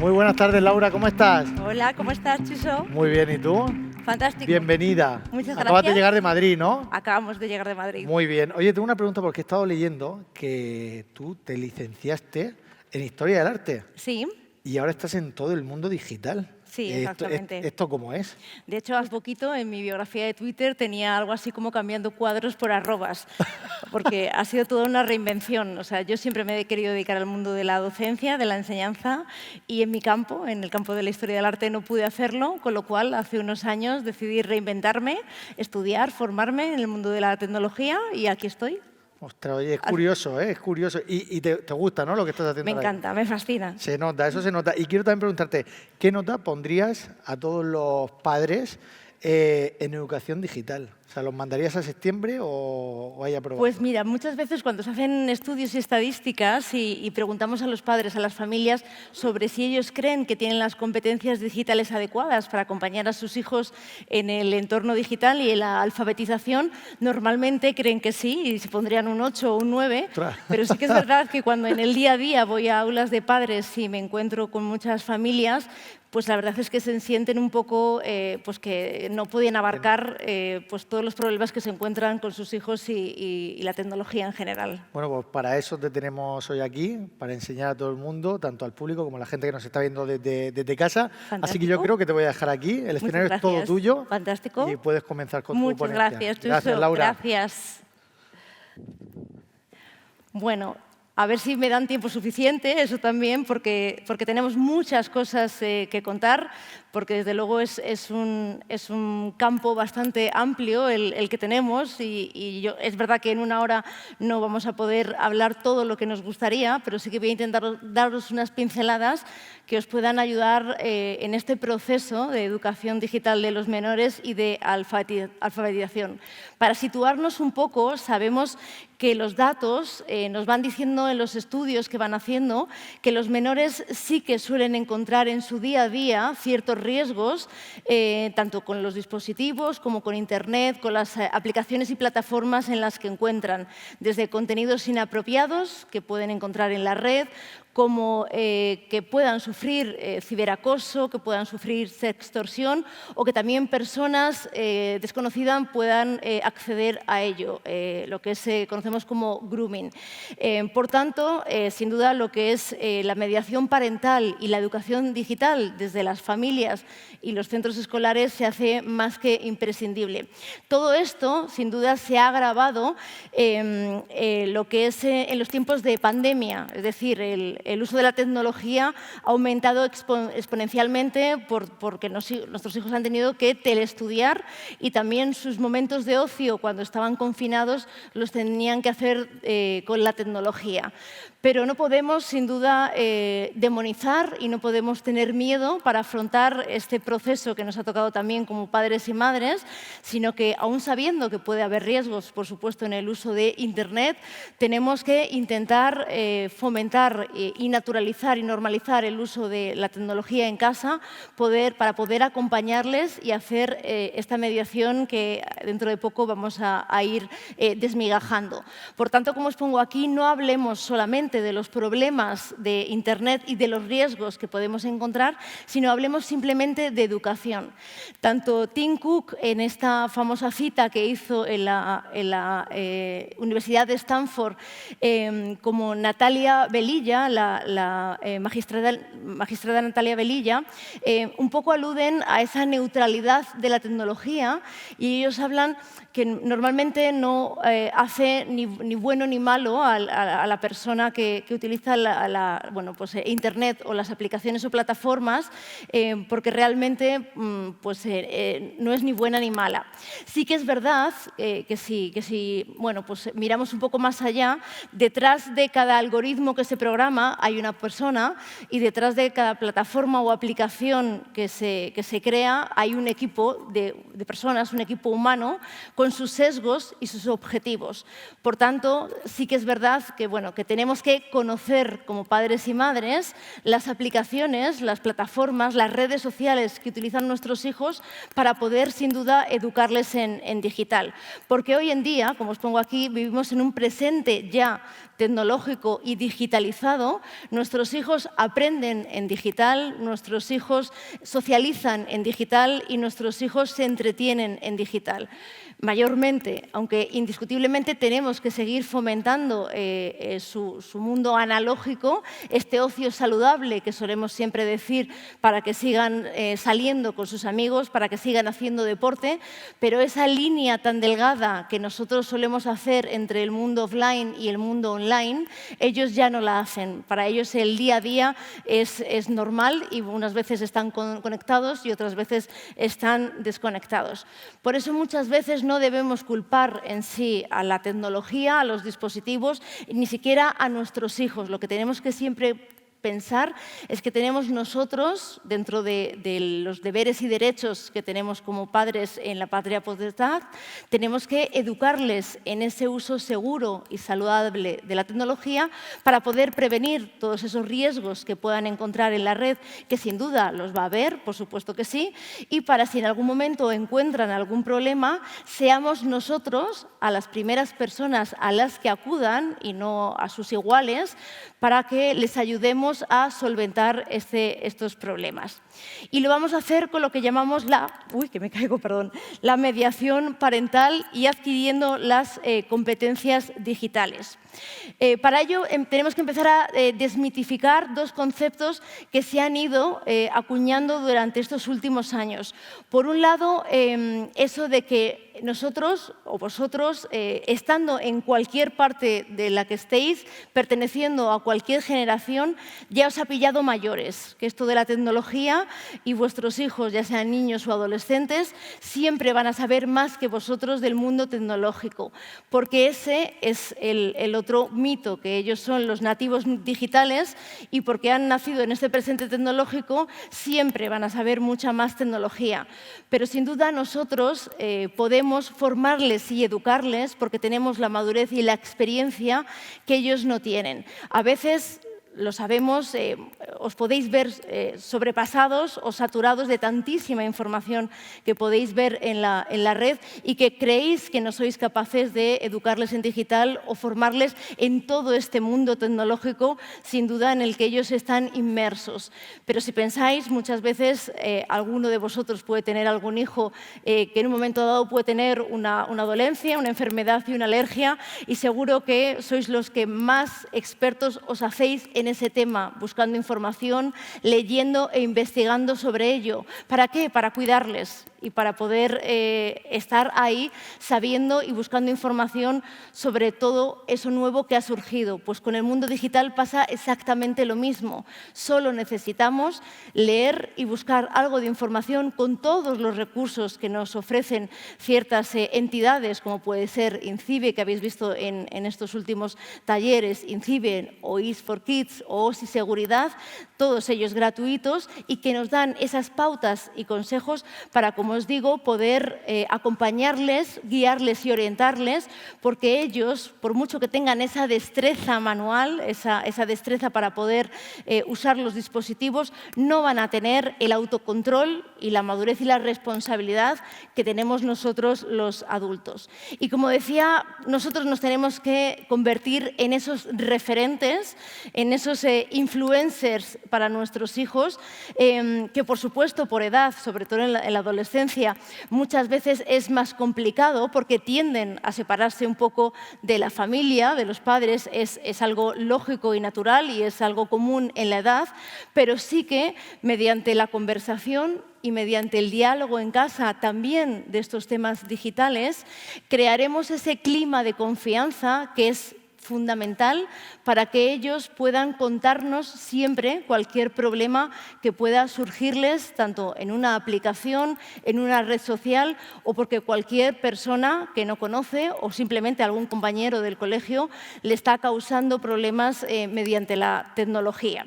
Muy buenas tardes, Laura, ¿cómo estás? Hola, ¿cómo estás, Chuso? Muy bien, ¿y tú? Fantástico. Bienvenida. Muchas gracias. Acabas de llegar de Madrid, ¿no? Acabamos de llegar de Madrid. Muy bien. Oye, tengo una pregunta porque he estado leyendo que tú te licenciaste en Historia del Arte Sí, y ahora estás en todo el mundo digital. sí, exactamente. ¿Esto cómo es? De hecho, hace poquito en mi biografía de Twitter tenía algo así como cambiando cuadros por arrobas, porque ha sido toda una reinvención. O sea, yo siempre me he querido dedicar al mundo de la docencia, de la enseñanza, y en mi campo, en el campo de la historia del arte, no pude hacerlo, con lo cual hace unos años decidí reinventarme, estudiar, formarme en el mundo de la tecnología y aquí estoy. Ostras, oye, es curioso, ¿eh? Es curioso. Y te gusta, ¿no? Lo que estás haciendo Me ahora. encanta, me fascina. Se nota, eso se nota. Y quiero también preguntarte, ¿qué nota pondrías a todos los padres en educación digital? O sea, ¿los mandarías a septiembre o hay aprobado? Pues mira, muchas veces cuando se hacen estudios y estadísticas y preguntamos a los padres, a las familias, sobre si ellos creen que tienen las competencias digitales adecuadas para acompañar a sus hijos en el entorno digital y en la alfabetización, normalmente creen que sí y se pondrían un 8 o un 9, pero sí que es verdad que cuando en el día a día voy a aulas de padres y me encuentro con muchas familias, pues la verdad es que se sienten un poco pues que no pueden abarcar pues todos los problemas que se encuentran con sus hijos y la tecnología en general. Bueno, pues para eso te tenemos hoy aquí, para enseñar a todo el mundo, tanto al público como a la gente que nos está viendo desde casa. Fantástico. Así que yo creo que te voy a dejar aquí. El escenario es todo tuyo. Fantástico. Y puedes comenzar con tu Muchas ponencia. gracias, Chuso. Gracias, Laura. Gracias. Bueno, a ver si me dan tiempo suficiente, eso también, porque tenemos muchas cosas que contar, porque desde luego es un campo bastante amplio el que tenemos y es verdad que en una hora no vamos a poder hablar todo lo que nos gustaría, pero sí que voy a intentar daros unas pinceladas que os puedan ayudar en este proceso de educación digital de los menores y de alfabetización. Para situarnos un poco, sabemos que los datos nos van diciendo en los estudios que van haciendo que los menores sí que suelen encontrar en su día a día ciertos riesgos, tanto con los dispositivos como con Internet, con las aplicaciones y plataformas en las que encuentran, desde contenidos inapropiados que pueden encontrar en la red, como que puedan sufrir ciberacoso, que puedan sufrir sextorsión o que también personas desconocidas puedan acceder a ello, lo que conocemos como grooming. Por tanto, sin duda, lo que es la mediación parental y la educación digital desde las familias y los centros escolares se hace más que imprescindible. Todo esto, sin duda, se ha agravado lo que es en los tiempos de pandemia, es decir, el uso de la tecnología ha aumentado exponencialmente porque nuestros hijos han tenido que teleestudiar y también sus momentos de ocio cuando estaban confinados los tenían que hacer con la tecnología. Pero no podemos, sin duda, demonizar y no podemos tener miedo para afrontar este proceso que nos ha tocado también como padres y madres, sino que, aún sabiendo que puede haber riesgos, por supuesto, en el uso de Internet, tenemos que intentar fomentar y naturalizar y normalizar el uso de la tecnología en casa para poder acompañarles y hacer esta mediación que dentro de poco vamos a ir desmigajando. Por tanto, como os pongo aquí, no hablemos solamente de los problemas de Internet y de los riesgos que podemos encontrar, sino hablemos simplemente de educación. Tanto Tim Cook, en esta famosa cita que hizo en la Universidad de Stanford, como Natalia Velilla, la magistrada Natalia Velilla, un poco aluden a esa neutralidad de la tecnología y ellos hablan que normalmente no hace ni bueno ni malo a la persona que utiliza Internet o las aplicaciones o plataformas, porque realmente no es ni buena ni mala. Sí que es verdad que si miramos un poco más allá, detrás de cada algoritmo que se programa hay una persona y detrás de cada plataforma o aplicación que se crea hay un equipo de personas, un equipo humano con sus sesgos y sus objetivos. Por tanto, sí que es verdad que tenemos que conocer como padres y madres las aplicaciones, las plataformas, las redes sociales que utilizan nuestros hijos para poder, sin duda, educarles en digital. Porque hoy en día, como os pongo aquí, vivimos en un presente ya tecnológico y digitalizado pasado, nuestros hijos aprenden en digital, nuestros hijos socializan en digital y nuestros hijos se entretienen en digital. Mayormente, aunque indiscutiblemente tenemos que seguir fomentando su mundo analógico, este ocio saludable que solemos siempre decir para que sigan saliendo con sus amigos, para que sigan haciendo deporte, pero esa línea tan delgada que nosotros solemos hacer entre el mundo offline y el mundo online, ellos ya no la hacen. Para ellos el día a día es normal y unas veces están conectados y otras veces están desconectados. Por eso muchas veces no debemos culpar en sí a la tecnología, a los dispositivos, ni siquiera a nuestros hijos. Lo que tenemos que siempre pensar es que tenemos nosotros, dentro de los deberes y derechos que tenemos como padres en la patria potestad, tenemos que educarles en ese uso seguro y saludable de la tecnología para poder prevenir todos esos riesgos que puedan encontrar en la red, que sin duda los va a haber, por supuesto que sí, y para si en algún momento encuentran algún problema, seamos nosotros a las primeras personas a las que acudan y no a sus iguales, para que les ayudemos a solventar estos problemas. Y lo vamos a hacer con lo que llamamos la mediación parental y adquiriendo las competencias digitales. Para ello tenemos que empezar a desmitificar dos conceptos que se han ido acuñando durante estos últimos años. Por un lado, eso de que nosotros o vosotros, estando en cualquier parte de la que estéis, perteneciendo a cualquier generación, ya os ha pillado mayores, que esto de la tecnología y vuestros hijos, ya sean niños o adolescentes, siempre van a saber más que vosotros del mundo tecnológico, porque ese es el otro mito, que ellos son los nativos digitales y porque han nacido en este presente tecnológico, siempre van a saber mucha más tecnología. Pero sin duda nosotros podemos formarles y educarles porque tenemos la madurez y la experiencia que ellos no tienen. A veces, lo sabemos, os podéis ver sobrepasados o saturados de tantísima información que podéis ver en la red y que creéis que no sois capaces de educarles en digital o formarles en todo este mundo tecnológico, sin duda en el que ellos están inmersos. Pero si pensáis, muchas veces alguno de vosotros puede tener algún hijo que en un momento dado puede tener una dolencia, una enfermedad y una alergia, y seguro que sois los que más expertos os hacéis en ese tema, buscando información, leyendo e investigando sobre ello. ¿Para qué? Para cuidarles y para poder estar ahí sabiendo y buscando información sobre todo eso nuevo que ha surgido. Pues con el mundo digital pasa exactamente lo mismo. Solo necesitamos leer y buscar algo de información con todos los recursos que nos ofrecen ciertas entidades, como puede ser INCIBE, que habéis visto en estos últimos talleres, INCIBE o Is4Kids o OSI Seguridad, todos ellos gratuitos y que nos dan esas pautas y consejos para, como os digo, poder acompañarles, guiarles y orientarles, porque ellos, por mucho que tengan esa destreza manual, esa destreza para poder usar los dispositivos, no van a tener el autocontrol y la madurez y la responsabilidad que tenemos nosotros los adultos. Y como decía, nosotros nos tenemos que convertir en esos referentes, en esos influencers para nuestros hijos, que por supuesto por edad, sobre todo en la adolescencia, muchas veces es más complicado porque tienden a separarse un poco de la familia, de los padres, es algo lógico y natural y es algo común en la edad, pero sí que mediante la conversación y mediante el diálogo en casa también de estos temas digitales, crearemos ese clima de confianza que es fundamental para que ellos puedan contarnos siempre cualquier problema que pueda surgirles, tanto en una aplicación, en una red social o porque cualquier persona que no conoce o simplemente algún compañero del colegio le está causando problemas mediante la tecnología.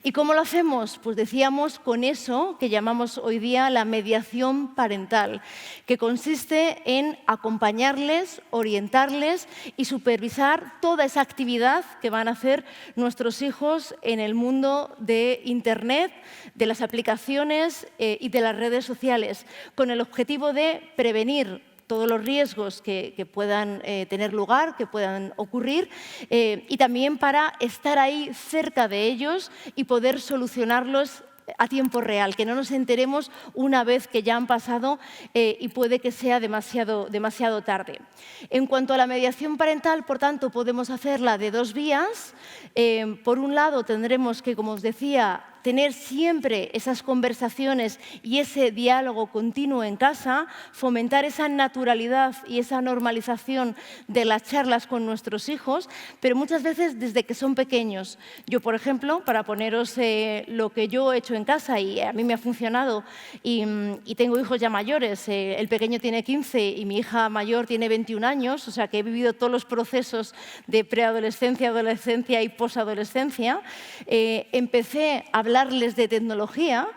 ¿Y cómo lo hacemos? Pues decíamos con eso que llamamos hoy día la mediación parental, que consiste en acompañarles, orientarles y supervisar toda esa actividad que van a hacer nuestros hijos en el mundo de Internet, de las aplicaciones y de las redes sociales, con el objetivo de prevenir todos los riesgos que puedan tener lugar, que puedan ocurrir, y también para estar ahí cerca de ellos y poder solucionarlos a tiempo real, que no nos enteremos una vez que ya han pasado y puede que sea demasiado tarde. En cuanto a la mediación parental, por tanto, podemos hacerla de dos vías. Por un lado, tendremos que, como os decía, tener siempre esas conversaciones y ese diálogo continuo en casa, fomentar esa naturalidad y esa normalización de las charlas con nuestros hijos, pero muchas veces desde que son pequeños. Yo, por ejemplo, para poneros lo que yo he hecho en casa y a mí me ha funcionado, y tengo hijos ya mayores, el pequeño tiene 15 y mi hija mayor tiene 21 años, o sea que he vivido todos los procesos de preadolescencia, adolescencia y posadolescencia. Empecé a hablarles de tecnología,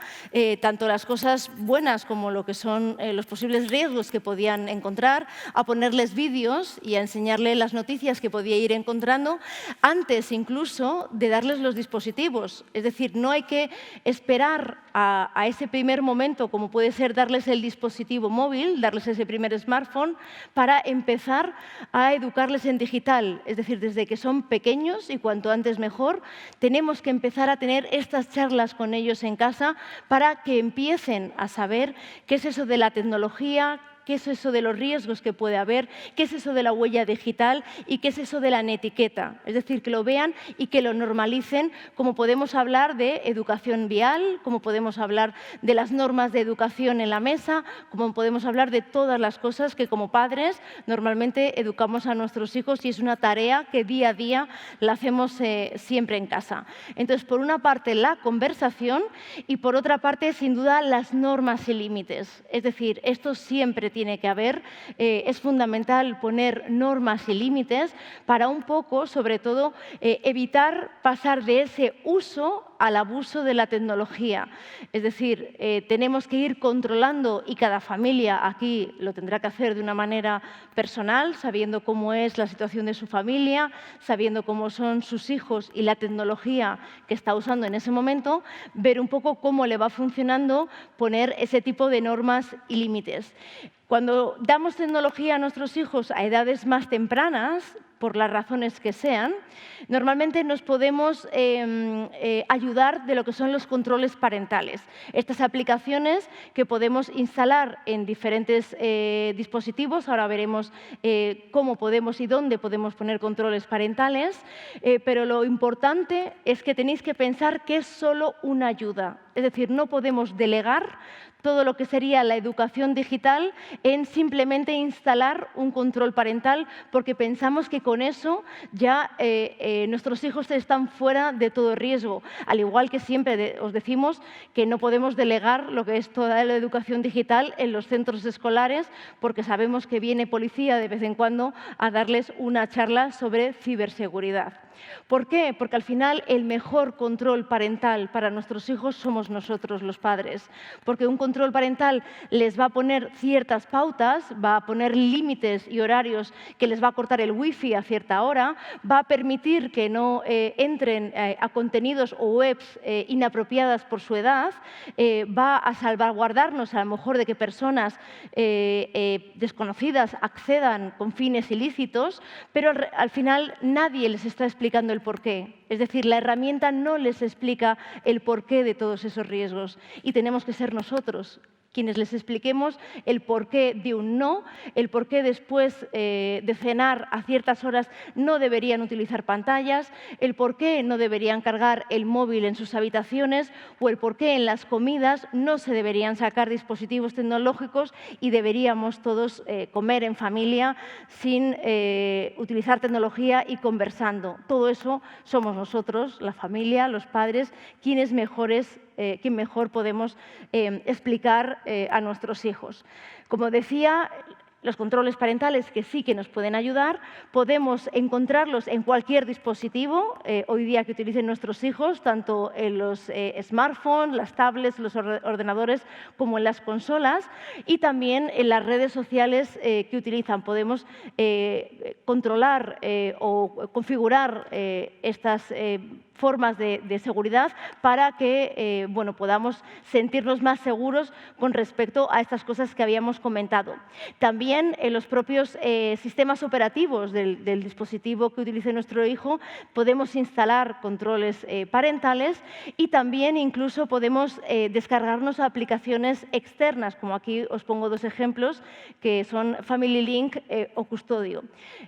tanto las cosas buenas como lo que son los posibles riesgos que podían encontrar, a ponerles vídeos y a enseñarles las noticias que podía ir encontrando, antes incluso de darles los dispositivos. Es decir, no hay que esperar a ese primer momento, como puede ser darles el dispositivo móvil, darles ese primer smartphone, para empezar a educarles en digital. Es decir, desde que son pequeños y cuanto antes mejor, tenemos que empezar a tener estas charlas con ellos en casa para que empiecen a saber qué es eso de la tecnología, qué es eso de los riesgos que puede haber, qué es eso de la huella digital y qué es eso de la netiqueta. Es decir, que lo vean y que lo normalicen, como podemos hablar de educación vial, como podemos hablar de las normas de educación en la mesa, como podemos hablar de todas las cosas que como padres normalmente educamos a nuestros hijos y es una tarea que día a día la hacemos siempre en casa. Entonces, por una parte, la conversación y por otra parte, sin duda, las normas y límites. Es decir, esto siempre tiene que haber. Es fundamental poner normas y límites para un poco, sobre todo, evitar pasar de ese uso al abuso de la tecnología. Es decir, tenemos que ir controlando y cada familia aquí lo tendrá que hacer de una manera personal, sabiendo cómo es la situación de su familia, sabiendo cómo son sus hijos y la tecnología que está usando en ese momento, ver un poco cómo le va funcionando poner ese tipo de normas y límites. Cuando damos tecnología a nuestros hijos a edades más tempranas, por las razones que sean, normalmente nos podemos ayudar de lo que son los controles parentales. Estas aplicaciones que podemos instalar en diferentes dispositivos, ahora veremos cómo podemos y dónde podemos poner controles parentales, pero lo importante es que tenéis que pensar que es solo una ayuda. Es decir, no podemos delegar todo lo que sería la educación digital en simplemente instalar un control parental porque pensamos que con eso ya nuestros hijos están fuera de todo riesgo. Al igual que siempre os decimos que no podemos delegar lo que es toda la educación digital en los centros escolares porque sabemos que viene policía de vez en cuando a darles una charla sobre ciberseguridad. ¿Por qué? Porque al final el mejor control parental para nuestros hijos somos nosotros, los padres. Porque un control parental les va a poner ciertas pautas, va a poner límites y horarios que les va a cortar el wifi a cierta hora, va a permitir que no entren a contenidos o webs inapropiadas por su edad, va a salvaguardarnos a lo mejor de que personas desconocidas accedan con fines ilícitos, pero al final nadie les está explicando el porqué. Es decir, la herramienta no les explica el porqué de todos esos riesgos y tenemos que ser nosotros quienes les expliquemos el porqué de un no, el porqué después de cenar a ciertas horas no deberían utilizar pantallas, el porqué no deberían cargar el móvil en sus habitaciones o el porqué en las comidas no se deberían sacar dispositivos tecnológicos y deberíamos todos comer en familia sin utilizar tecnología y conversando. Todo eso somos nosotros, la familia, los padres, quien mejor podemos explicar a nuestros hijos. Como decía, los controles parentales que sí que nos pueden ayudar, podemos encontrarlos en cualquier dispositivo hoy día que utilicen nuestros hijos, tanto en los smartphones, las tablets, los ordenadores, como en las consolas y también en las redes sociales que utilizan. Podemos controlar o configurar estas formas de seguridad para que bueno, podamos sentirnos más seguros con respecto a estas cosas que habíamos comentado. También en los propios sistemas operativos del dispositivo que utilice nuestro hijo podemos instalar controles parentales y también incluso podemos descargarnos aplicaciones externas, como aquí os pongo dos ejemplos, que son Family Link o Custodio.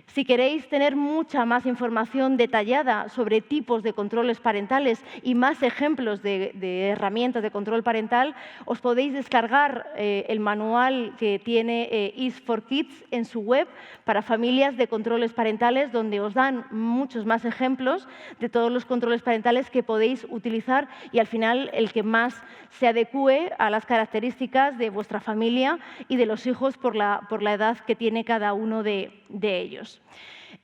Si queréis tener mucha más información detallada sobre tipos de controles parentales y más ejemplos de herramientas de control parental, os podéis descargar el manual que tiene Ease4Kids en su web para familias de controles parentales, donde os dan muchos más ejemplos de todos los controles parentales que podéis utilizar y al final el que más se adecúe a las características de vuestra familia y de los hijos por la edad que tiene cada uno de ellos.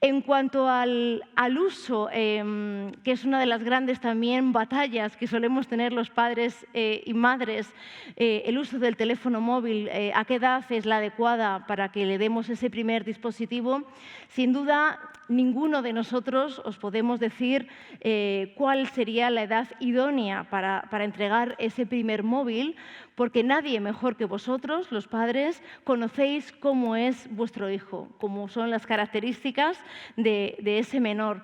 En cuanto al uso, que es una de las grandes también batallas que solemos tener los padres y madres, el uso del teléfono móvil, ¿a qué edad es la adecuada para que le demos ese primer dispositivo? Sin duda, ninguno de nosotros os podemos decir cuál sería la edad idónea para entregar ese primer móvil, porque nadie mejor que vosotros, los padres, conocéis cómo es vuestro hijo, cómo son las características de ese menor,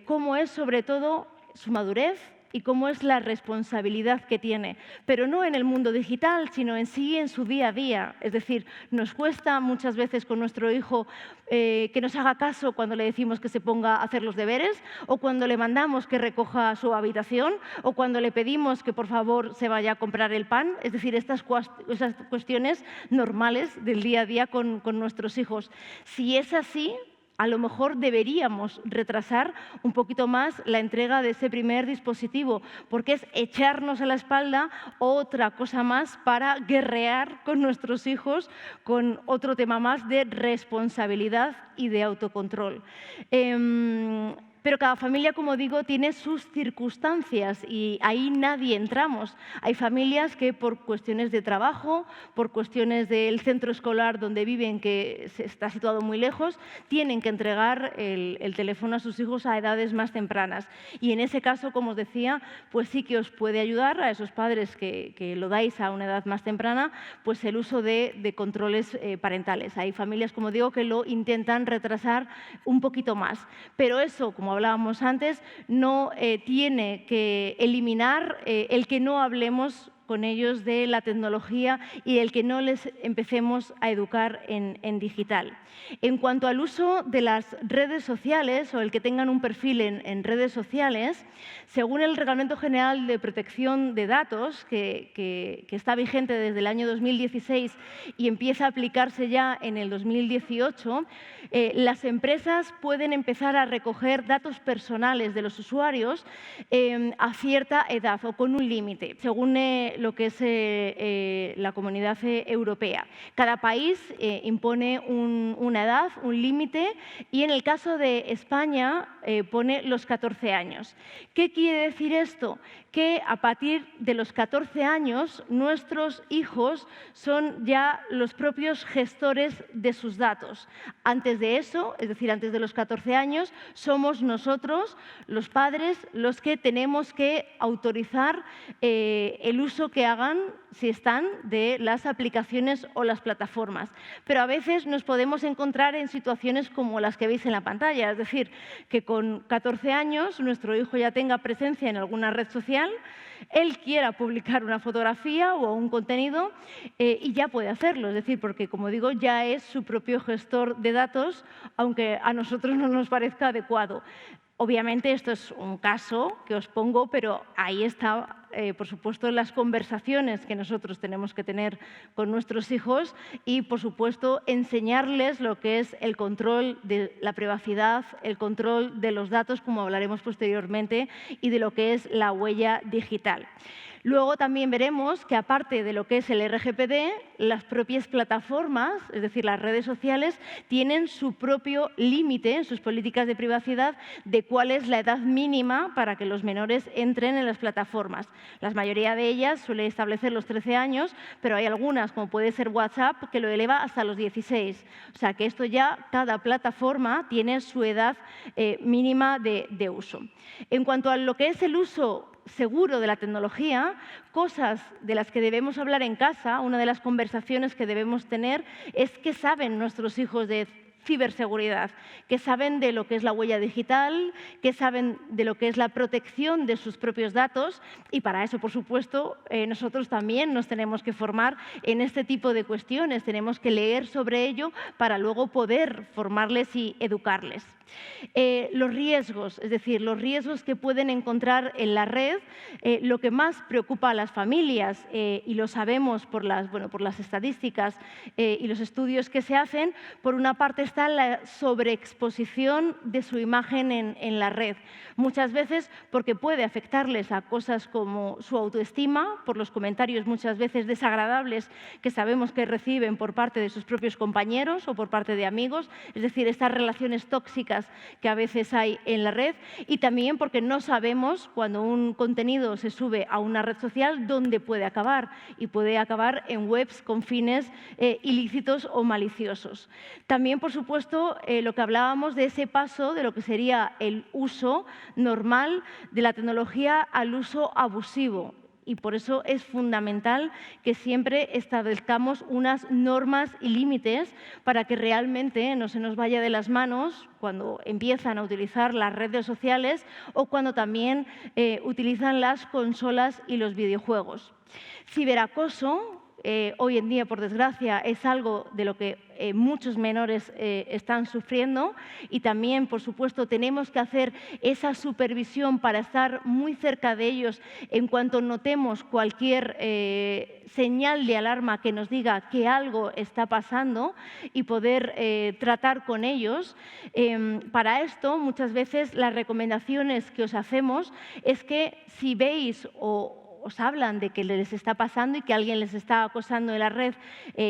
cómo es sobre todo su madurez y cómo es la responsabilidad que tiene, pero no en el mundo digital, sino en sí, en su día a día. Es decir, nos cuesta muchas veces con nuestro hijo que nos haga caso cuando le decimos que se ponga a hacer los deberes, o cuando le mandamos que recoja su habitación, o cuando le pedimos que por favor se vaya a comprar el pan. Es decir, esas cuestiones normales del día a día con nuestros hijos. Si es así, a lo mejor deberíamos retrasar un poquito más la entrega de ese primer dispositivo, porque es echarnos a la espalda otra cosa más para guerrear con nuestros hijos, con otro tema más de responsabilidad y de autocontrol. Pero cada familia, como digo, tiene sus circunstancias y ahí nadie entramos. Hay familias que por cuestiones de trabajo, por cuestiones del centro escolar donde viven, que está situado muy lejos, tienen que entregar el teléfono a sus hijos a edades más tempranas. Y en ese caso, como os decía, pues sí que os puede ayudar a esos padres que lo dais a una edad más temprana, pues el uso de controles parentales. Hay familias, como digo, que lo intentan retrasar un poquito más. Pero eso, como hablábamos antes, no tiene que eliminar el que no hablemos con ellos de la tecnología y el que no les empecemos a educar en digital. En cuanto al uso de las redes sociales o el que tengan un perfil en redes sociales, según el Reglamento General de Protección de Datos, que está vigente desde el año 2016 y empieza a aplicarse ya en el 2018, las empresas pueden empezar a recoger datos personales de los usuarios a cierta edad o con un límite, según lo que es la Comunidad Europea. Cada país impone una edad, un límite, y en el caso de España pone los 14 años. ¿Qué quiere decir esto? Que a partir de los 14 años nuestros hijos son ya los propios gestores de sus datos. Antes de eso, es decir, antes de los 14 años, somos nosotros, los padres, los que tenemos que autorizar el uso que hagan, si están, de las aplicaciones o las plataformas. Pero a veces nos podemos encontrar en situaciones como las que veis en la pantalla, es decir, que con 14 años nuestro hijo ya tenga presencia en alguna red social, él quiera publicar una fotografía o un contenido y ya puede hacerlo, es decir, porque, como digo, ya es su propio gestor de datos, aunque a nosotros no nos parezca adecuado. Obviamente esto es un caso que os pongo, pero ahí está, por supuesto, las conversaciones que nosotros tenemos que tener con nuestros hijos y, por supuesto, enseñarles lo que es el control de la privacidad, el control de los datos, como hablaremos posteriormente, y de lo que es la huella digital. Luego también veremos que, aparte de lo que es el RGPD, las propias plataformas, es decir, las redes sociales, tienen su propio límite en sus políticas de privacidad de cuál es la edad mínima para que los menores entren en las plataformas. La mayoría de ellas suele establecer los 13 años, pero hay algunas, como puede ser WhatsApp, que lo eleva hasta los 16. O sea que esto ya, cada plataforma tiene su edad mínima de uso. En cuanto a lo que es el uso seguro de la tecnología, cosas de las que debemos hablar en casa, una de las conversaciones que debemos tener es qué saben nuestros hijos de ciberseguridad, qué saben de lo que es la huella digital, qué saben de lo que es la protección de sus propios datos, y para eso, por supuesto, nosotros también nos tenemos que formar en este tipo de cuestiones, tenemos que leer sobre ello para luego poder formarles y educarles. Los riesgos, es decir, los riesgos que pueden encontrar en la red, lo que más preocupa a las familias, y lo sabemos por las estadísticas y los estudios que se hacen, por una parte está la sobreexposición de su imagen en la red. Muchas veces porque puede afectarles a cosas como su autoestima, por los comentarios muchas veces desagradables que sabemos que reciben por parte de sus propios compañeros o por parte de amigos, es decir, estas relaciones tóxicas que a veces hay en la red, y también porque no sabemos, cuando un contenido se sube a una red social, dónde puede acabar, y puede acabar en webs con fines ilícitos o maliciosos. También, por supuesto, lo que hablábamos de ese paso de lo que sería el uso normal de la tecnología al uso abusivo. Y por eso es fundamental que siempre establezcamos unas normas y límites para que realmente no se nos vaya de las manos cuando empiezan a utilizar las redes sociales o cuando también utilizan las consolas y los videojuegos. Ciberacoso, hoy en día, por desgracia, es algo de lo que muchos menores están sufriendo, y también, por supuesto, tenemos que hacer esa supervisión para estar muy cerca de ellos en cuanto notemos cualquier señal de alarma que nos diga que algo está pasando y poder tratar con ellos. Para esto, muchas veces las recomendaciones que os hacemos es que si veis o os hablan de que les está pasando y que alguien les está acosando en la red,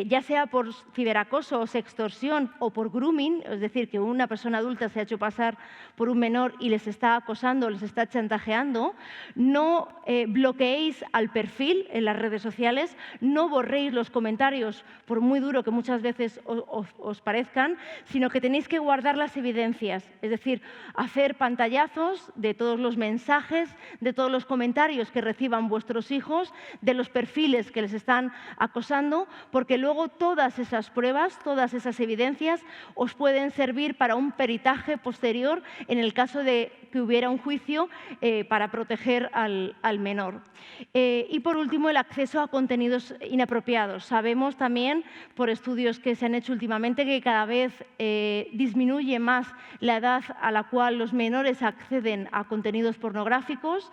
ya sea por ciberacoso o sextorsión o por grooming, es decir, que una persona adulta se ha hecho pasar por un menor y les está acosando, les está chantajeando, no bloqueéis al perfil en las redes sociales, no borréis los comentarios, por muy duro que muchas veces os parezcan, sino que tenéis que guardar las evidencias, es decir, hacer pantallazos de todos los mensajes, de todos los comentarios que reciban vuestros hijos, de los perfiles que les están acosando, porque luego todas esas pruebas, todas esas evidencias os pueden servir para un peritaje posterior en el caso de que hubiera un juicio para proteger al menor. Y por último, el acceso a contenidos inapropiados. Sabemos también, por estudios que se han hecho últimamente, que cada vez disminuye más la edad a la cual los menores acceden a contenidos pornográficos.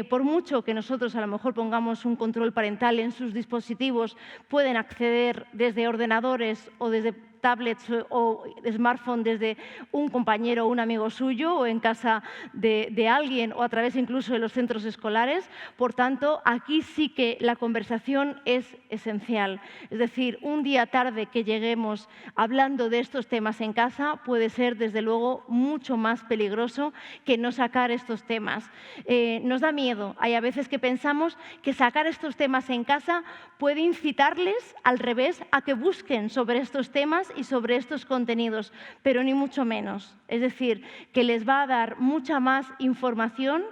Por mucho que nosotros a lo mejor pongamos un control parental en sus dispositivos, pueden acceder desde ordenadores o desde tablets o smartphone desde un compañero o un amigo suyo o en casa de alguien o a través incluso de los centros escolares. Por tanto, aquí sí que la conversación es esencial. Es decir, un día tarde que lleguemos hablando de estos temas en casa puede ser, desde luego, mucho más peligroso que no sacar estos temas. Nos da miedo. Hay a veces que pensamos que sacar estos temas en casa puede incitarles, al revés, a que busquen sobre estos temas y sobre estos contenidos, pero ni mucho menos. Es decir, que les va a dar mucha más información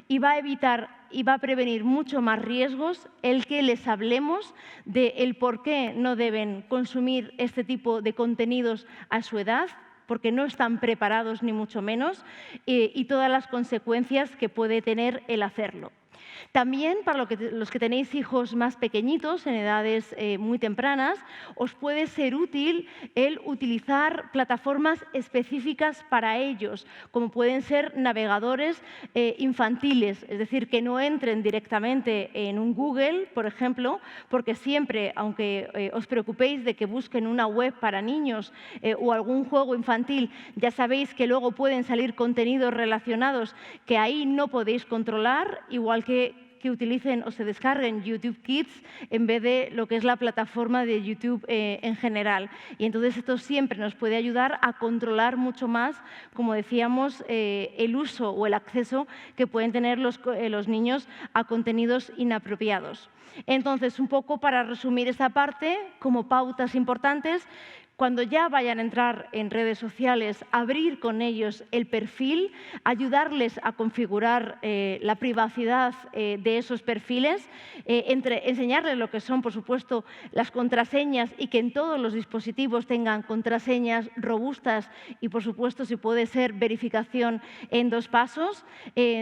y va a evitar y va a prevenir mucho más riesgos el que les hablemos del por qué no deben consumir este tipo de contenidos a su edad, porque no están preparados ni mucho menos, y todas las consecuencias que puede tener el hacerlo. También, para los que tenéis hijos más pequeñitos, en edades muy tempranas, os puede ser útil el utilizar plataformas específicas para ellos, como pueden ser navegadores infantiles, es decir, que no entren directamente en un Google, por ejemplo, porque siempre, aunque os preocupéis de que busquen una web para niños o algún juego infantil, ya sabéis que luego pueden salir contenidos relacionados que ahí no podéis controlar, igual que que utilicen o se descarguen YouTube Kids en vez de lo que es la plataforma de YouTube en general. Y entonces esto siempre nos puede ayudar a controlar mucho más, como decíamos, el uso o el acceso que pueden tener los niños a contenidos inapropiados. Entonces, un poco para resumir esta parte, como pautas importantes, cuando ya vayan a entrar en redes sociales, abrir con ellos el perfil, ayudarles a configurar la privacidad de esos perfiles, enseñarles lo que son, por supuesto, las contraseñas y que en todos los dispositivos tengan contraseñas robustas y, por supuesto, si puede ser, verificación en 2 pasos.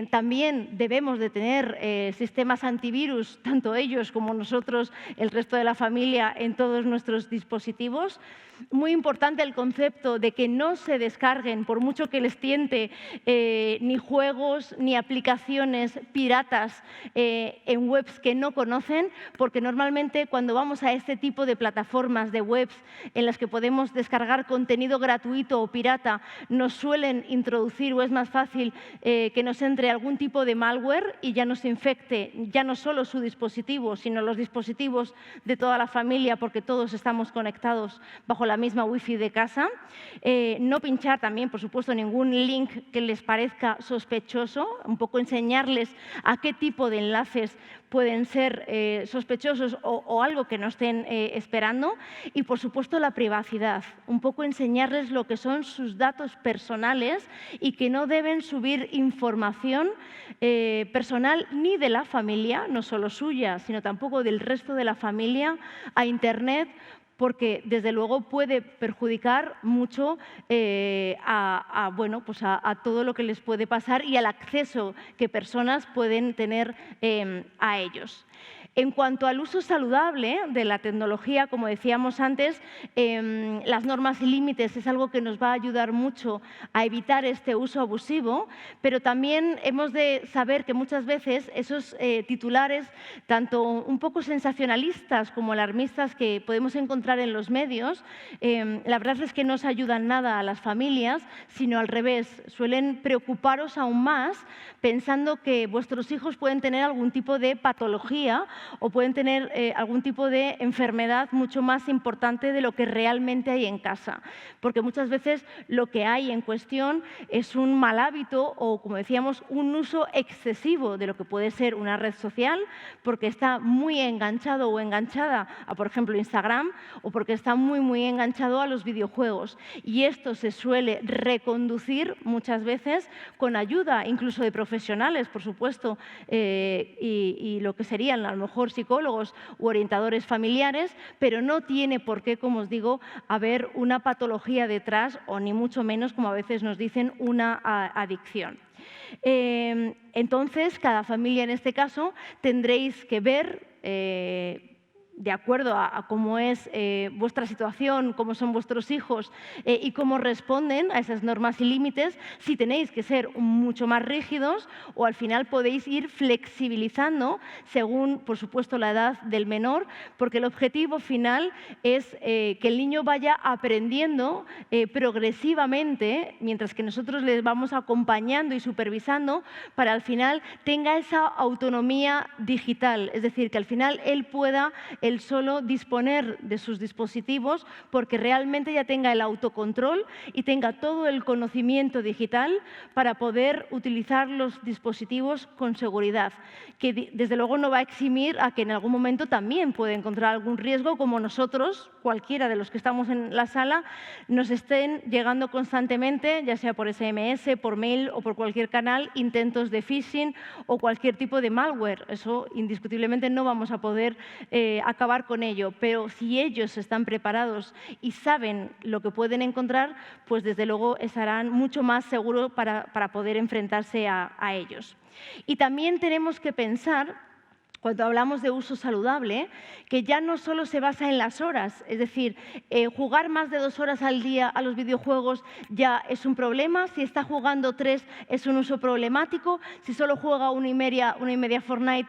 También debemos de tener sistemas antivirus, tanto ellos como nosotros, el resto de la familia, en todos nuestros dispositivos. Muy importante el concepto de que no se descarguen, por mucho que les tiente, ni juegos ni aplicaciones piratas en webs que no conocen, porque normalmente cuando vamos a este tipo de plataformas de webs en las que podemos descargar contenido gratuito o pirata, nos suelen introducir o es más fácil que nos entre algún tipo de malware y ya nos infecte ya no solo su dispositivo, sino los dispositivos de toda la familia, porque todos estamos conectados bajo la misma wifi de casa. No pinchar también, por supuesto, ningún link que les parezca sospechoso, un poco enseñarles a qué tipo de enlaces pueden ser sospechosos o algo que no estén esperando. Y, por supuesto, la privacidad, un poco enseñarles lo que son sus datos personales y que no deben subir información personal ni de la familia, no solo suya, sino tampoco del resto de la familia, a Internet, porque desde luego puede perjudicar mucho a todo lo que les puede pasar y al acceso que personas pueden tener a ellos. En cuanto al uso saludable de la tecnología, como decíamos antes, las normas y límites es algo que nos va a ayudar mucho a evitar este uso abusivo, pero también hemos de saber que muchas veces esos titulares, tanto un poco sensacionalistas como alarmistas que podemos encontrar en los medios, la verdad es que no os ayudan nada a las familias, sino al revés, suelen preocuparos aún más pensando que vuestros hijos pueden tener algún tipo de patología o pueden tener algún tipo de enfermedad mucho más importante de lo que realmente hay en casa. Porque muchas veces lo que hay en cuestión es un mal hábito o, como decíamos, un uso excesivo de lo que puede ser una red social, porque está muy enganchado o enganchada a, por ejemplo, Instagram, o porque está muy enganchado a los videojuegos. Y esto se suele reconducir muchas veces con ayuda, incluso de profesionales, por supuesto, y lo que serían a lo mejor psicólogos u orientadores familiares, pero no tiene por qué, como os digo, haber una patología detrás o ni mucho menos, como a veces nos dicen, una adicción. Entonces, cada familia en este caso tendréis que ver de acuerdo a cómo es vuestra situación, cómo son vuestros hijos y cómo responden a esas normas y límites, si tenéis que ser mucho más rígidos o al final podéis ir flexibilizando según, por supuesto, la edad del menor, porque el objetivo final es que el niño vaya aprendiendo progresivamente, mientras que nosotros les vamos acompañando y supervisando, para al final tenga esa autonomía digital, es decir, que al final él pueda él solo disponer de sus dispositivos porque realmente ya tenga el autocontrol y tenga todo el conocimiento digital para poder utilizar los dispositivos con seguridad, que desde luego no va a eximir a que en algún momento también puede encontrar algún riesgo, como nosotros, cualquiera de los que estamos en la sala, nos estén llegando constantemente, ya sea por SMS, por mail o por cualquier canal, intentos de phishing o cualquier tipo de malware. Eso indiscutiblemente no vamos a poder acabar con ello, pero si ellos están preparados y saben lo que pueden encontrar, pues desde luego estarán mucho más seguros para poder enfrentarse a ellos. Y también tenemos que pensar cuando hablamos de uso saludable, que ya no solo se basa en las horas, es decir, jugar más de 2 horas al día a los videojuegos ya es un problema, si está jugando 3 es un uso problemático, si solo juega 1 y media Fortnite,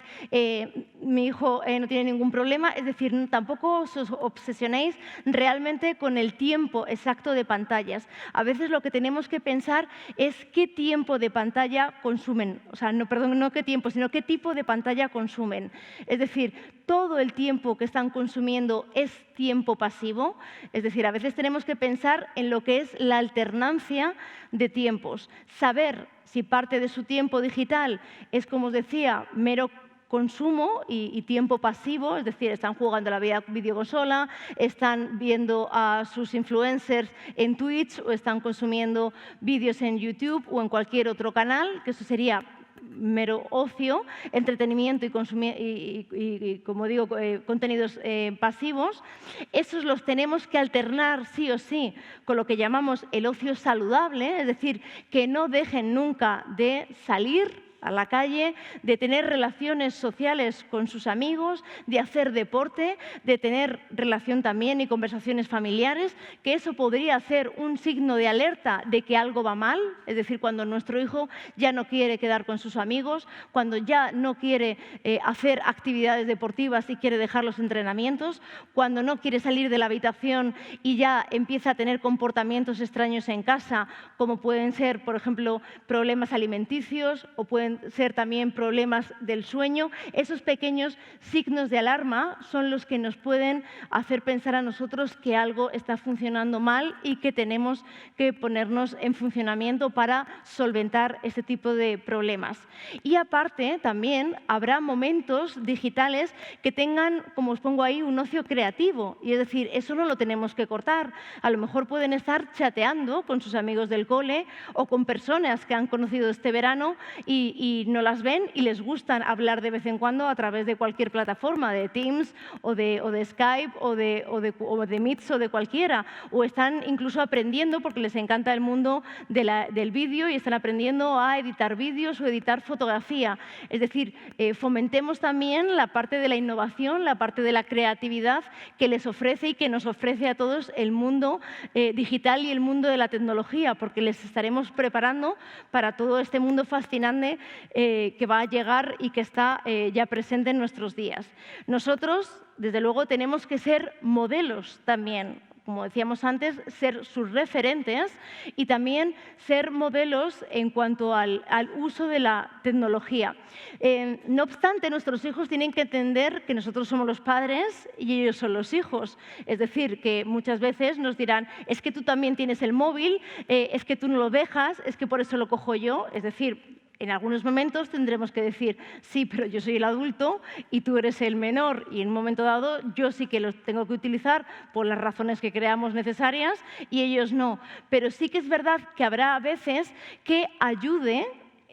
mi hijo no tiene ningún problema, es decir, tampoco os obsesionéis realmente con el tiempo exacto de pantallas. A veces lo que tenemos que pensar es qué tiempo de pantalla consumen, o sea, no qué tiempo, sino qué tipo de pantalla consumen. Es decir, todo el tiempo que están consumiendo es tiempo pasivo. Es decir, a veces tenemos que pensar en lo que es la alternancia de tiempos. Saber si parte de su tiempo digital es, como os decía, mero consumo y tiempo pasivo, es decir, están jugando a la videoconsola, están viendo a sus influencers en Twitch o están consumiendo vídeos en YouTube o en cualquier otro canal, que eso sería mero ocio, entretenimiento y como digo, contenidos pasivos. Esos los tenemos que alternar sí o sí con lo que llamamos el ocio saludable, es decir, que no dejen nunca de salir a la calle, de tener relaciones sociales con sus amigos, de hacer deporte, de tener relación también y conversaciones familiares, que eso podría ser un signo de alerta de que algo va mal, es decir, cuando nuestro hijo ya no quiere quedar con sus amigos, cuando ya no quiere hacer actividades deportivas y quiere dejar los entrenamientos, cuando no quiere salir de la habitación y ya empieza a tener comportamientos extraños en casa, como pueden ser, por ejemplo, problemas alimenticios o pueden ser también problemas del sueño. Esos pequeños signos de alarma son los que nos pueden hacer pensar a nosotros que algo está funcionando mal y que tenemos que ponernos en funcionamiento para solventar este tipo de problemas. Y aparte, también habrá momentos digitales que tengan, como os pongo ahí, un ocio creativo. Y es decir, eso no lo tenemos que cortar. A lo mejor pueden estar chateando con sus amigos del cole o con personas que han conocido este verano y no las ven y les gustan hablar de vez en cuando a través de cualquier plataforma, de Teams o de Skype o de Meets o de cualquiera. O están incluso aprendiendo, porque les encanta el mundo del vídeo y están aprendiendo a editar vídeos o editar fotografía. Es decir, fomentemos también la parte de la innovación, la parte de la creatividad que les ofrece y que nos ofrece a todos el mundo digital y el mundo de la tecnología, porque les estaremos preparando para todo este mundo fascinante que va a llegar y que está ya presente en nuestros días. Nosotros, desde luego, tenemos que ser modelos también, como decíamos antes, ser sus referentes y también ser modelos en cuanto al uso de la tecnología. No obstante, nuestros hijos tienen que entender que nosotros somos los padres y ellos son los hijos. Es decir, que muchas veces nos dirán, es que tú también tienes el móvil, es que tú no lo dejas, es que por eso lo cojo yo. Es decir, en algunos momentos tendremos que decir, sí, pero yo soy el adulto y tú eres el menor y en un momento dado yo sí que los tengo que utilizar por las razones que creamos necesarias y ellos no. Pero sí que es verdad que habrá veces que ayude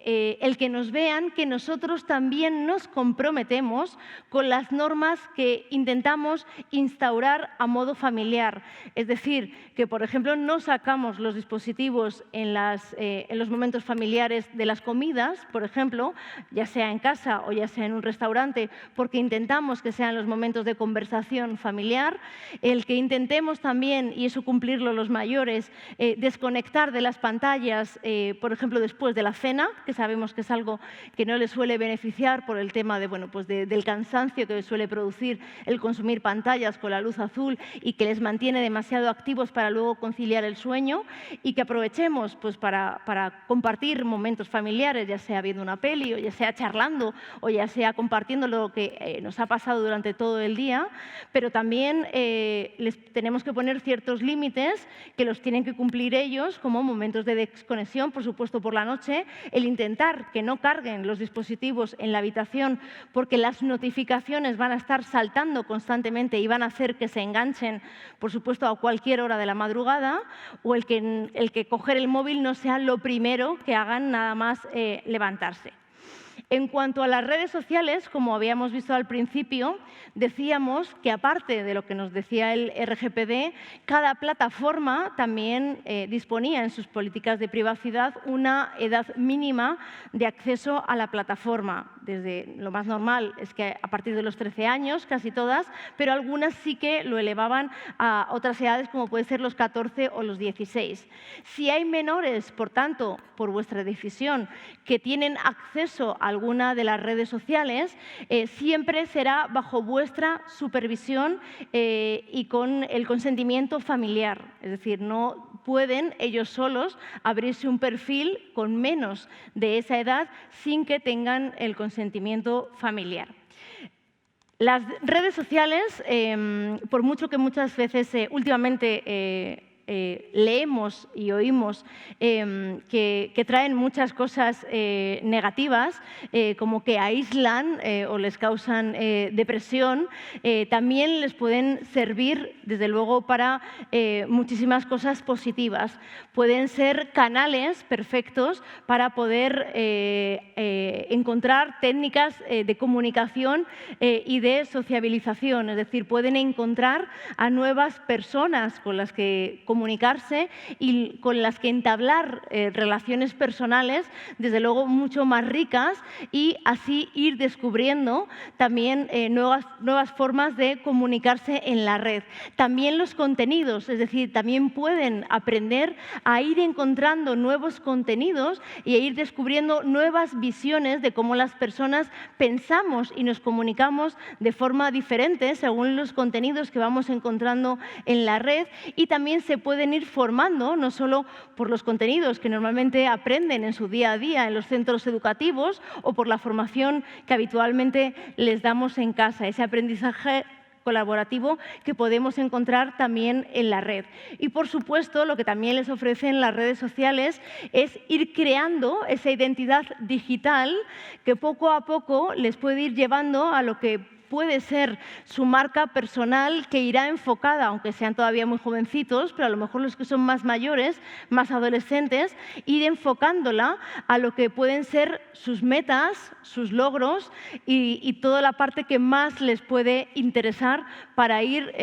el que nos vean que nosotros también nos comprometemos con las normas que intentamos instaurar a modo familiar. Es decir, que, por ejemplo, no sacamos los dispositivos en los momentos familiares de las comidas, por ejemplo, ya sea en casa o ya sea en un restaurante, porque intentamos que sean los momentos de conversación familiar. El que intentemos también, y eso cumplirlo los mayores, desconectar de las pantallas, por ejemplo, después de la cena, que sabemos que es algo que no les suele beneficiar por el tema del cansancio que suele producir el consumir pantallas con la luz azul y que les mantiene demasiado activos para luego conciliar el sueño, y que aprovechemos para compartir momentos familiares, ya sea viendo una peli o ya sea charlando o ya sea compartiendo lo que nos ha pasado durante todo el día, pero también les tenemos que poner ciertos límites que los tienen que cumplir ellos, como momentos de desconexión, por supuesto por la noche, el intentar que no carguen los dispositivos en la habitación porque las notificaciones van a estar saltando constantemente y van a hacer que se enganchen, por supuesto, a cualquier hora de la madrugada, o el que coger el móvil no sea lo primero que hagan nada más levantarse. En cuanto a las redes sociales, como habíamos visto al principio, decíamos que aparte de lo que nos decía el RGPD, cada plataforma también disponía en sus políticas de privacidad una edad mínima de acceso a la plataforma. desde lo más normal es que a partir de los 13 años, casi todas, pero algunas sí que lo elevaban a otras edades como puede ser los 14 o los 16. Si hay menores, por tanto, por vuestra decisión, que tienen acceso a alguna de las redes sociales, siempre será bajo vuestra supervisión y con el consentimiento familiar. Es decir, no pueden ellos solos abrirse un perfil con menos de esa edad sin que tengan el consentimiento familiar. Las redes sociales, por mucho que muchas veces últimamente leemos y oímos que traen muchas cosas negativas, como que aíslan o les causan depresión, también les pueden servir, desde luego, para muchísimas cosas positivas. Pueden ser canales perfectos para poder encontrar técnicas de comunicación y de sociabilización, es decir, pueden encontrar a nuevas personas con las que comunicarse y con las que entablar relaciones personales, desde luego mucho más ricas, y así ir descubriendo también nuevas formas de comunicarse en la red. También los contenidos, es decir, también pueden aprender a ir encontrando nuevos contenidos y a ir descubriendo nuevas visiones de cómo las personas pensamos y nos comunicamos de forma diferente según los contenidos que vamos encontrando en la red, y también se pueden ir formando no solo por los contenidos que normalmente aprenden en su día a día en los centros educativos o por la formación que habitualmente les damos en casa, ese aprendizaje colaborativo que podemos encontrar también en la red. Y, por supuesto, lo que también les ofrecen las redes sociales es ir creando esa identidad digital que poco a poco les puede ir llevando a lo que puede ser su marca personal, que irá enfocada, aunque sean todavía muy jovencitos, pero a lo mejor los que son más mayores, más adolescentes, ir enfocándola a lo que pueden ser sus metas, sus logros y toda la parte que más les puede interesar para ir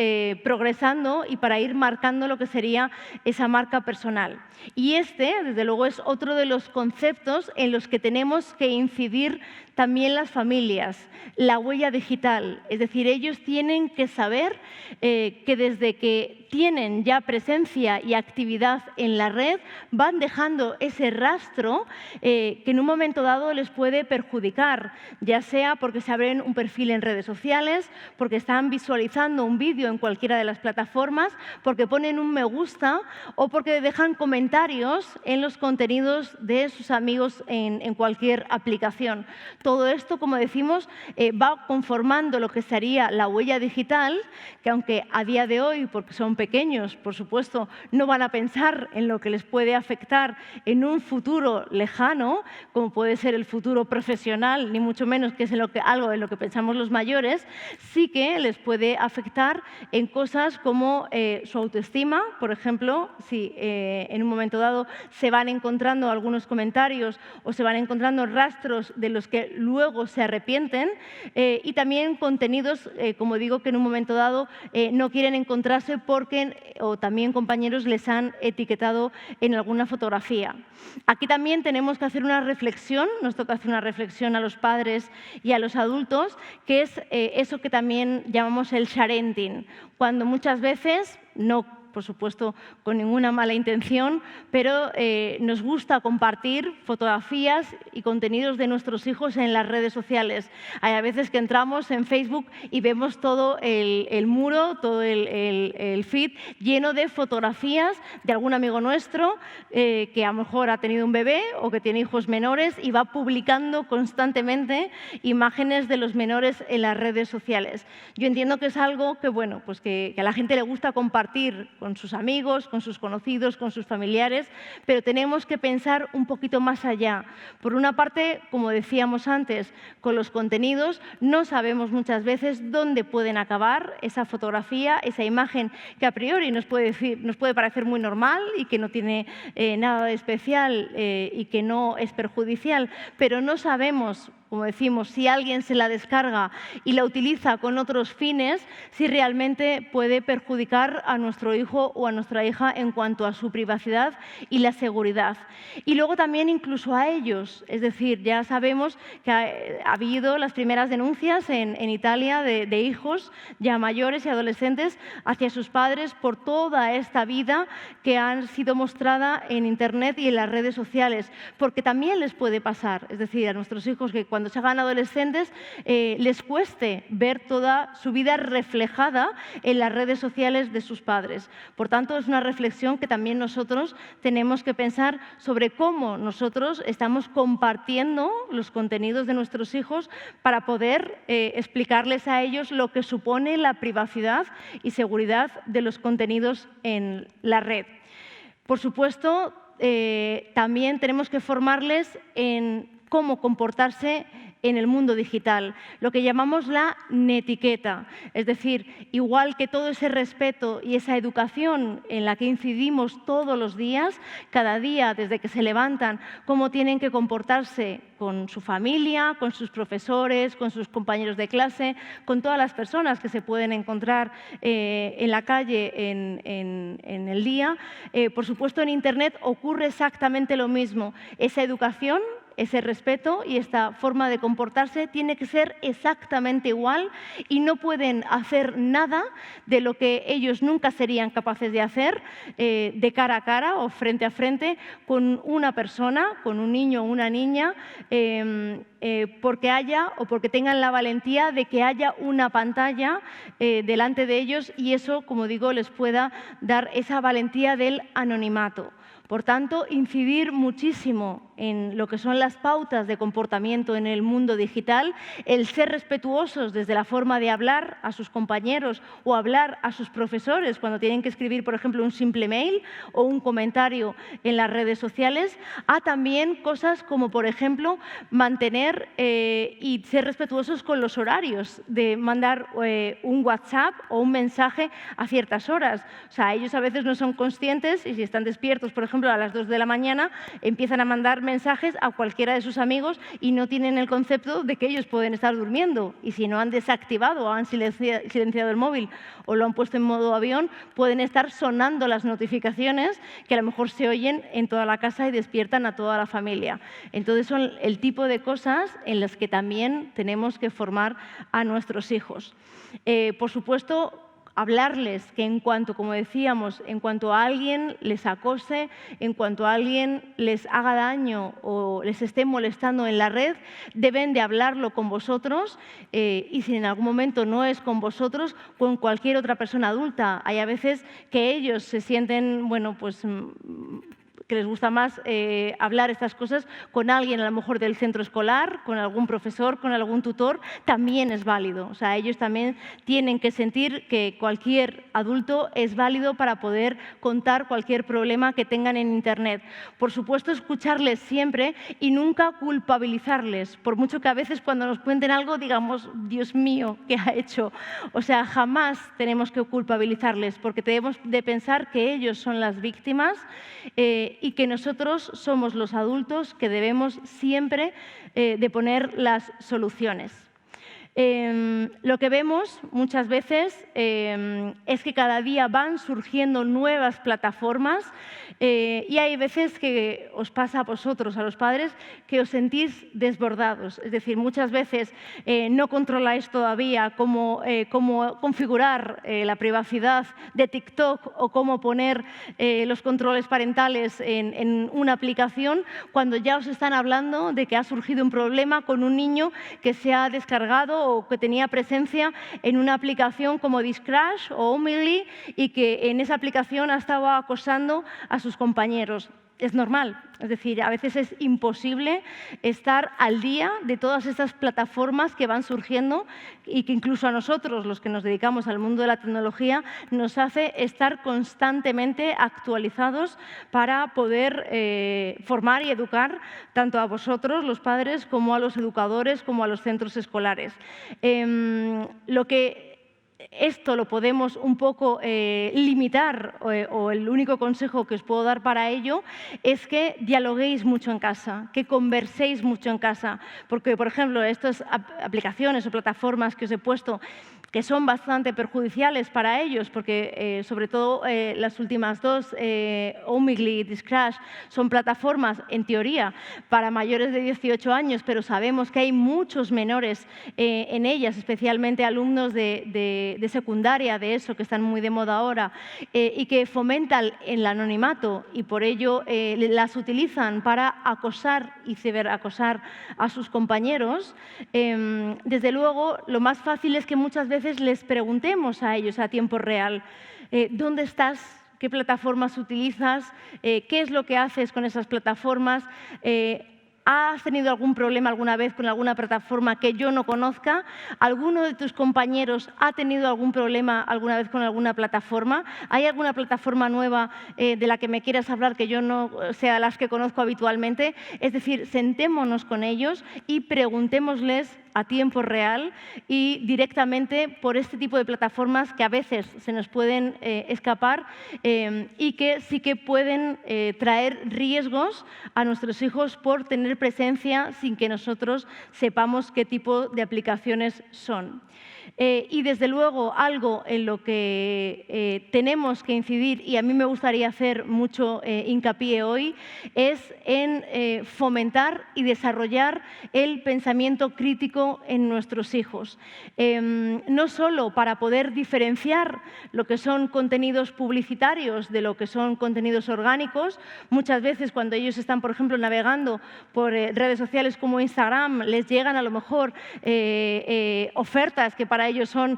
progresando y para ir marcando lo que sería esa marca personal. Y desde luego, es otro de los conceptos en los que tenemos que incidir también las familias, la huella digital. Es decir, ellos tienen que saber que desde que tienen ya presencia y actividad en la red, van dejando ese rastro que en un momento dado les puede perjudicar, ya sea porque se abren un perfil en redes sociales, porque están visualizando un vídeo en cualquiera de las plataformas, porque ponen un me gusta o porque dejan comentarios en los contenidos de sus amigos en cualquier aplicación. Todo esto, como decimos, va conformando lo que sería la huella digital, que aunque a día de hoy, porque son pequeños, por supuesto, no van a pensar en lo que les puede afectar en un futuro lejano, como puede ser el futuro profesional, ni mucho menos, que es algo en lo que pensamos los mayores, sí que les puede afectar en cosas como su autoestima. Por ejemplo, si en un momento dado se van encontrando algunos comentarios o se van encontrando rastros de los que luego se arrepienten, y también contenidos, como digo, que en un momento dado no quieren encontrarse o también compañeros les han etiquetado en alguna fotografía. Aquí también tenemos que hacer una reflexión, nos toca hacer una reflexión a los padres y a los adultos, que es eso que también llamamos el sharenting, cuando muchas veces, no por supuesto con ninguna mala intención, pero nos gusta compartir fotografías y contenidos de nuestros hijos en las redes sociales. Hay a veces que entramos en Facebook y vemos todo el muro, todo el feed lleno de fotografías de algún amigo nuestro que a lo mejor ha tenido un bebé o que tiene hijos menores y va publicando constantemente imágenes de los menores en las redes sociales. Yo entiendo que es algo que, bueno, pues que a la gente le gusta compartir con sus amigos, con sus conocidos, con sus familiares, pero tenemos que pensar un poquito más allá. Por una parte, como decíamos antes, con los contenidos no sabemos muchas veces dónde pueden acabar esa fotografía, esa imagen que a priori nos puede parecer muy normal y que no tiene nada de especial y que no es perjudicial, pero no sabemos como decimos, si alguien se la descarga y la utiliza con otros fines, si realmente puede perjudicar a nuestro hijo o a nuestra hija en cuanto a su privacidad y la seguridad. Y luego también incluso a ellos, es decir, ya sabemos que ha habido las primeras denuncias en Italia de hijos ya mayores y adolescentes hacia sus padres por toda esta vida que han sido mostrada en Internet y en las redes sociales, porque también les puede pasar, es decir, a nuestros hijos que cuando se hagan adolescentes les cueste ver toda su vida reflejada en las redes sociales de sus padres. Por tanto, es una reflexión que también nosotros tenemos que pensar sobre cómo nosotros estamos compartiendo los contenidos de nuestros hijos para poder explicarles a ellos lo que supone la privacidad y seguridad de los contenidos en la red. Por supuesto, también tenemos que formarles en cómo comportarse en el mundo digital, lo que llamamos la netiqueta. Es decir, igual que todo ese respeto y esa educación en la que incidimos todos los días, cada día desde que se levantan, cómo tienen que comportarse con su familia, con sus profesores, con sus compañeros de clase, con todas las personas que se pueden encontrar en la calle en el día. Por supuesto, en Internet ocurre exactamente lo mismo. Esa educación, ese respeto y esta forma de comportarse tiene que ser exactamente igual y no pueden hacer nada de lo que ellos nunca serían capaces de hacer de cara a cara o frente a frente con una persona, con un niño o una niña, porque haya o porque tengan la valentía de que haya una pantalla delante de ellos y eso, como digo, les pueda dar esa valentía del anonimato. Por tanto, incidir muchísimo en lo que son las pautas de comportamiento en el mundo digital, el ser respetuosos desde la forma de hablar a sus compañeros o hablar a sus profesores cuando tienen que escribir, por ejemplo, un simple mail o un comentario en las redes sociales, a también cosas como, por ejemplo, mantener y ser respetuosos con los horarios de mandar un WhatsApp o un mensaje a ciertas horas. O sea, ellos a veces no son conscientes y si están despiertos, por ejemplo, a las 2 de la mañana, empiezan a mandar mensajes a cualquiera de sus amigos y no tienen el concepto de que ellos pueden estar durmiendo. Y si no han desactivado o han silenciado el móvil o lo han puesto en modo avión, pueden estar sonando las notificaciones que a lo mejor se oyen en toda la casa y despiertan a toda la familia. Entonces son el tipo de cosas en las que también tenemos que formar a nuestros hijos. Por supuesto, hablarles que en cuanto, como decíamos, en cuanto a alguien les acose, en cuanto a alguien les haga daño o les esté molestando en la red, deben de hablarlo con vosotros y si en algún momento no es con vosotros, con cualquier otra persona adulta. Hay a veces que ellos se sienten, bueno, pues que les gusta más hablar estas cosas con alguien a lo mejor del centro escolar, con algún profesor, con algún tutor, también es válido. O sea, ellos también tienen que sentir que cualquier adulto es válido para poder contar cualquier problema que tengan en Internet. Por supuesto, escucharles siempre y nunca culpabilizarles, por mucho que a veces cuando nos cuenten algo digamos, Dios mío, ¿qué ha hecho? O sea, jamás tenemos que culpabilizarles porque tenemos de pensar que ellos son las víctimas y que nosotros somos los adultos que debemos siempre de poner las soluciones. Lo que vemos muchas veces es que cada día van surgiendo nuevas plataformas y hay veces que os pasa a vosotros, a los padres, que os sentís desbordados. Es decir, muchas veces no controláis todavía cómo configurar la privacidad de TikTok o cómo poner los controles parentales en una aplicación cuando ya os están hablando de que ha surgido un problema con un niño que se ha descargado o que tenía presencia en una aplicación como Discrash o Omegle y que en esa aplicación ha estado acosando a sus compañeros. Es normal, es decir, a veces es imposible estar al día de todas estas plataformas que van surgiendo y que incluso a nosotros, los que nos dedicamos al mundo de la tecnología, nos hace estar constantemente actualizados para poder formar y educar tanto a vosotros, los padres, como a los educadores, como a los centros escolares. Lo que esto lo podemos un poco limitar, o el único consejo que os puedo dar para ello es que dialoguéis mucho en casa, que converséis mucho en casa, porque, por ejemplo, estas aplicaciones o plataformas que os he puesto, que son bastante perjudiciales para ellos, porque sobre todo las últimas dos, Omegle y Discrash, son plataformas, en teoría, para mayores de 18 años, pero sabemos que hay muchos menores en ellas, especialmente alumnos de secundaria, de eso, que están muy de moda ahora, y que fomentan el anonimato y por ello las utilizan para acosar y ciberacosar a sus compañeros. Desde luego, lo más fácil es que muchas veces les preguntemos a ellos a tiempo real, ¿dónde estás? ¿Qué plataformas utilizas? ¿Qué es lo que haces con esas plataformas? ¿Has tenido algún problema alguna vez con alguna plataforma que yo no conozca? ¿Alguno de tus compañeros ha tenido algún problema alguna vez con alguna plataforma? ¿Hay alguna plataforma nueva de la que me quieras hablar que yo no sea las que conozco habitualmente? Es decir, sentémonos con ellos y preguntémosles a tiempo real y directamente por este tipo de plataformas que a veces se nos pueden escapar y que sí que pueden traer riesgos a nuestros hijos por tener presencia sin que nosotros sepamos qué tipo de aplicaciones son. Y desde luego algo en lo que tenemos que incidir, y a mí me gustaría hacer mucho hincapié hoy, es en fomentar y desarrollar el pensamiento crítico en nuestros hijos. No solo para poder diferenciar lo que son contenidos publicitarios de lo que son contenidos orgánicos. Muchas veces cuando ellos están, por ejemplo, navegando por redes sociales como Instagram, les llegan a lo mejor ofertas que para ellos son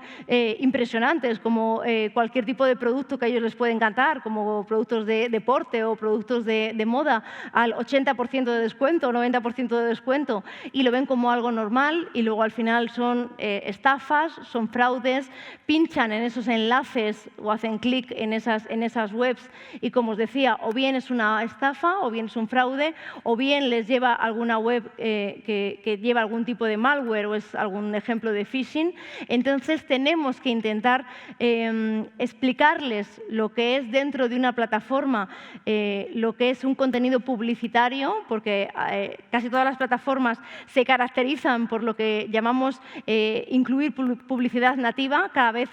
impresionantes, como cualquier tipo de producto que a ellos les puede encantar, como productos de deporte o productos de moda, al 80% de descuento, 90% de descuento, y lo ven como algo normal y luego al final son estafas, son fraudes, pinchan en esos enlaces o hacen clic en esas webs y, como os decía, o bien es una estafa o bien es un fraude o bien les lleva a alguna web que lleva algún tipo de malware o es algún ejemplo de phishing. Entonces tenemos que intentar explicarles lo que es dentro de una plataforma, lo que es un contenido publicitario, porque casi todas las plataformas se caracterizan por lo que llamamos incluir publicidad nativa. Cada vez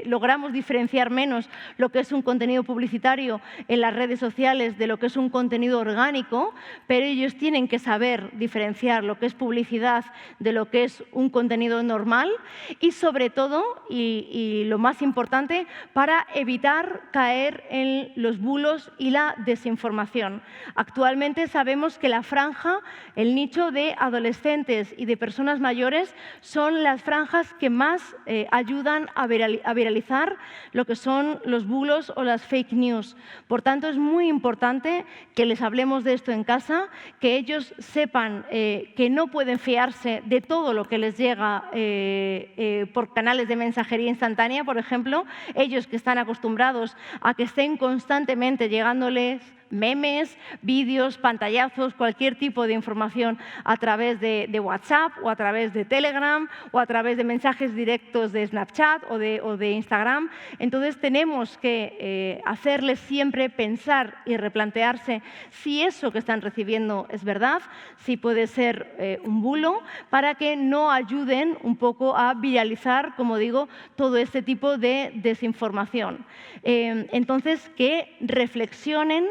logramos diferenciar menos lo que es un contenido publicitario en las redes sociales de lo que es un contenido orgánico, pero ellos tienen que saber diferenciar lo que es publicidad de lo que es un contenido normal y, sobre todo, y lo más importante, para evitar caer en los bulos y la desinformación. Actualmente sabemos que la franja, el nicho de adolescentes y de personas mayores son las franjas que más ayudan a viralizar lo que son los bulos o las fake news. Por tanto, es muy importante que les hablemos de esto en casa, que ellos sepan que no pueden fiarse de todo lo que les llega por canales de mensajería instantánea, por ejemplo. Ellos que están acostumbrados a que estén constantemente llegándoles memes, vídeos, pantallazos, cualquier tipo de información a través de WhatsApp o a través de Telegram o a través de mensajes directos de Snapchat o de Instagram. Entonces tenemos que hacerles siempre pensar y replantearse si eso que están recibiendo es verdad, si puede ser un bulo, para que no ayuden un poco a viralizar, como digo, todo este tipo de desinformación. Entonces, que reflexionen,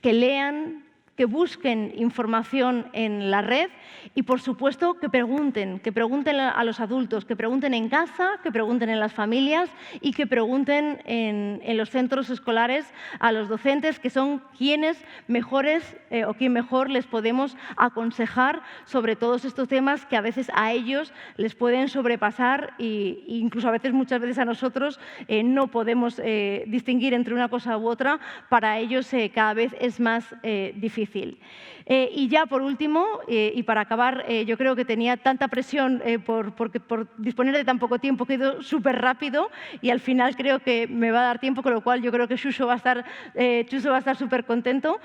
que lean, que busquen información en la red y, por supuesto, que pregunten a los adultos, que pregunten en casa, que pregunten en las familias y que pregunten en los centros escolares a los docentes, que son quienes mejores o quien mejor les podemos aconsejar sobre todos estos temas que a veces a ellos les pueden sobrepasar e incluso a veces, muchas veces a nosotros no podemos distinguir entre una cosa u otra. Para ellos cada vez es más difícil. difícil. Y ya por último, y para acabar, yo creo que tenía tanta presión por disponer de tan poco tiempo que he ido súper rápido y al final creo que me va a dar tiempo, con lo cual yo creo que Chuso va a estar súper contento.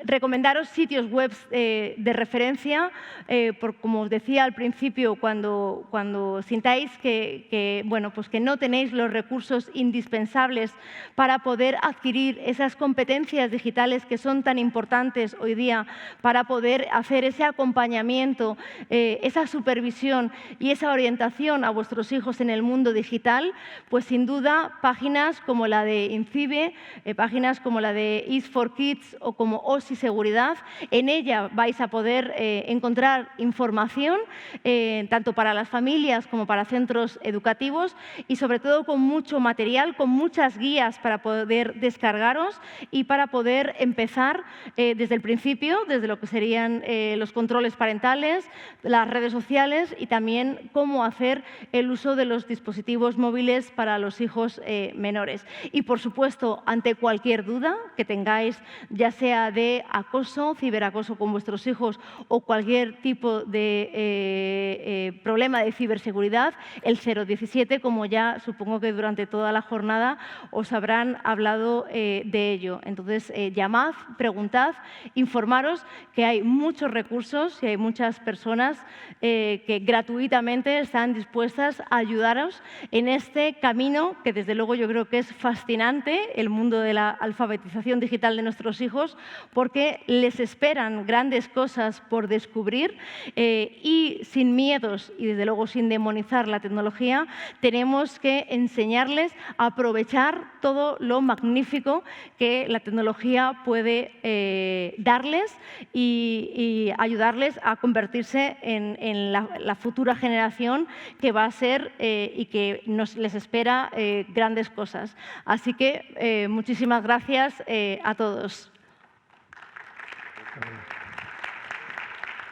Recomendaros sitios web de referencia, como os decía al principio, cuando sintáis que no tenéis los recursos indispensables para poder adquirir esas competencias digitales que son tan importantes hoy día para poder hacer ese acompañamiento, esa supervisión y esa orientación a vuestros hijos en el mundo digital, pues sin duda páginas como la de INCIBE, páginas como la de Is4Kids o como OSI Seguridad, en ella vais a poder encontrar información tanto para las familias como para centros educativos y sobre todo con mucho material, con muchas guías para poder descargaros y para poder empezar desde el principio, desde lo que serían los controles parentales, las redes sociales y también cómo hacer el uso de los dispositivos móviles para los hijos menores. Y, por supuesto, ante cualquier duda que tengáis, ya sea de acoso, ciberacoso con vuestros hijos o cualquier tipo de problema de ciberseguridad, el 017, como ya supongo que durante toda la jornada os habrán hablado de ello. Entonces, llamad, preguntad, informaros que hay muchos recursos y hay muchas personas que gratuitamente están dispuestas a ayudaros en este camino que, desde luego, yo creo que es fascinante, el mundo de la alfabetización digital de nuestros hijos, porque les esperan grandes cosas por descubrir y sin miedos y, desde luego, sin demonizar la tecnología, tenemos que enseñarles a aprovechar todo lo magnífico que la tecnología puede darles y ayudarles a convertirse en la futura generación que va a ser y que les espera grandes cosas. Así que muchísimas gracias a todos.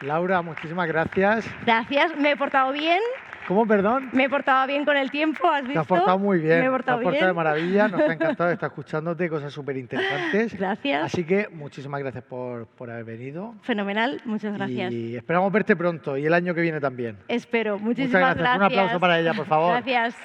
Laura, muchísimas gracias. Gracias, me he portado bien. ¿Cómo, perdón? Me he portado bien con el tiempo, ¿has visto? Te has portado muy bien, me he portado te has portado de maravilla, nos ha encantado estar escuchándote, cosas súper interesantes. Gracias. Así que muchísimas gracias por haber venido. Fenomenal, muchas gracias. Y esperamos verte pronto y el año que viene también. Espero, muchísimas gracias. Un aplauso para ella, por favor. Gracias.